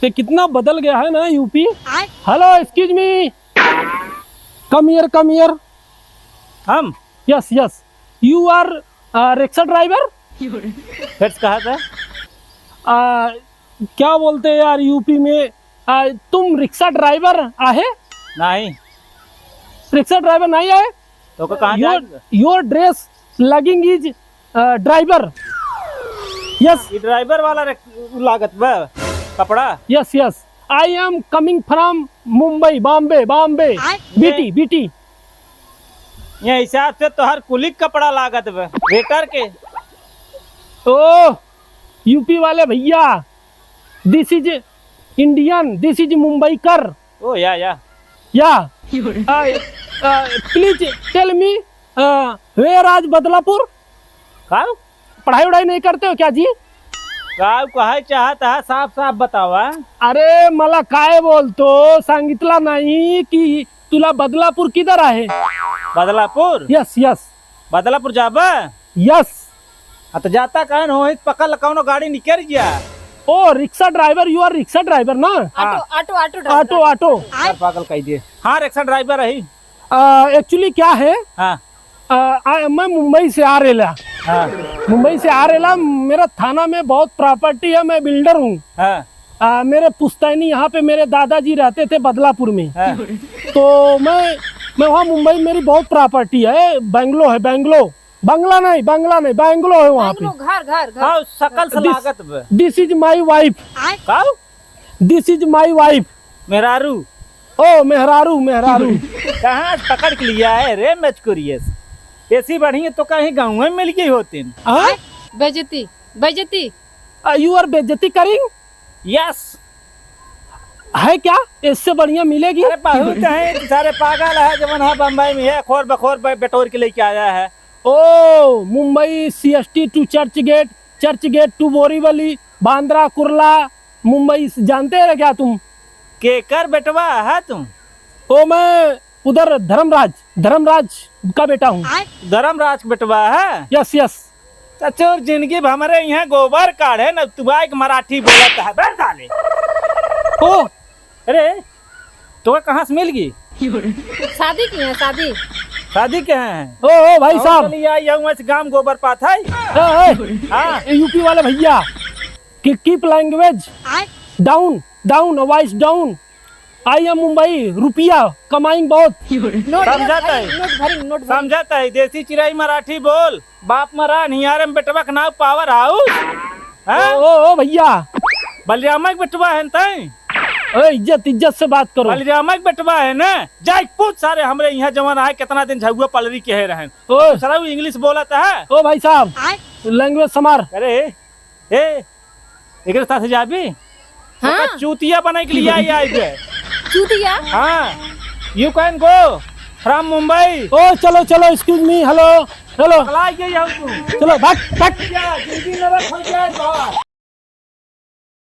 ते कितना बदल गया है ना UP. Hello excuse me, come here. हम yes yes, you are rickshaw driver. फिर कहा था क्या बोलते हैं यार यूपी में, तुम रिक्शा ड्राइवर आहे? नहीं रिक्शा ड्राइवर नहीं आए? तो कहाँ जाएगा? Your dress logging is driver. Yes driver वाला लागत बा कपड़ा। Yes yes, I am coming from Mumbai, Bombay BT. ये हिसाब से तो हर कुली कपड़ा लागत बा वेटर के। ओ यूपी वाले भैया, this is Indian, this is Mumbai कर। ओ या प्लीज टेल मी वेयर आज बदलापुर। का पढ़ाई वढ़ाई नहीं करते हो क्या जी? कहा चाहता है साफ साफ बतावा। अरे मला काय बोलतो, सांगितला नाही की तुला बदलापूर किधर आहे? बदलापुर? यस यस बदलापुर जाबा? यस। तो जाता कहन हो पकड़ कौनो गाड़ी निकल गया। Oh rickshaw driver, you are rickshaw driver ना? ऑटो पागल कह दिए। हाँ रिक्शा ड्राइवर है। एक्चुअली क्या है, हाँ मैं मुंबई से आ रेला। हाँ मुंबई से आ रेला, मेरा थाना में बहुत प्रॉपर्टी है, मैं बिल्डर हूँ। हाँ मेरे पुश्तैनी यहाँ पे मेरे दादाजी रहते थे बदलापुर में। हाँ। तो मैं वहाँ मुंबई में मेरी बहुत प्रॉपर्टी है। बैंगलो है, बंगला नहीं बैंगलो है वहाँ पे। घर हाँ सकल से लागत बा। This is my wife. This is my wife. मेहरारू? ओ मेहरारू। कहाँ पकड़ के लिया है रे मचकुरियस? ऐसी बढ़ी तो कहीं गाँव में मिल गई होती। बेइज्जती। यू आर बेइज्जती करिंग? यस। है क्या इससे बढ़िया मिलेगी? अरे बहुत है, सारे पागल है जवन है बम्बई में है, खोर बखोर बटोर के लेके आया है। Oh Mumbai CST to Churchgate to Borivali, Bandra Kurla, Mumbai जानते हैं क्या तुम? केकर बेटवा है तुम? ओ मैं उधर धर्मराज का बेटा हूँ। धर्मराज बेटवा है? Yes yes. अच्छा जिंदगी हमारे यहाँ गोबर काढ़े न तुआ एक मराठी बोलता है बैठ डाले। ओ अरे तो कहाँ से मिल गई? शादी की है, शादी के हैं? ओ भाई साहब, गांव गोबर पात है। हाँ यूपी वाले भैया, keep language down voice down. I am Mumbai, रुपया कमाइंग बहुत। समझता है देसी चिराई मराठी बोल। बाप मरा नियारे में बेटवा का नाम पावर हाउस। ओ भैया, बलिरामा बेटवा है तय? इज्जत से बात करो। बलिरामा बेटवा है ना? जाए पूछ सारे हमरे यहाँ जवान है कितना दिन झगुआ पलरी के रहे। सारा इंग्लिश बोलता है। ओ भाई साहब लैंग्वेज समार। अरे एक साथ जाबी? हाँ? चूतिया बना के लिए आई चूतिया? हाँ you can go from Mumbai. Oh चलो एक्सक्यूज मी, हेलो चलो भाग।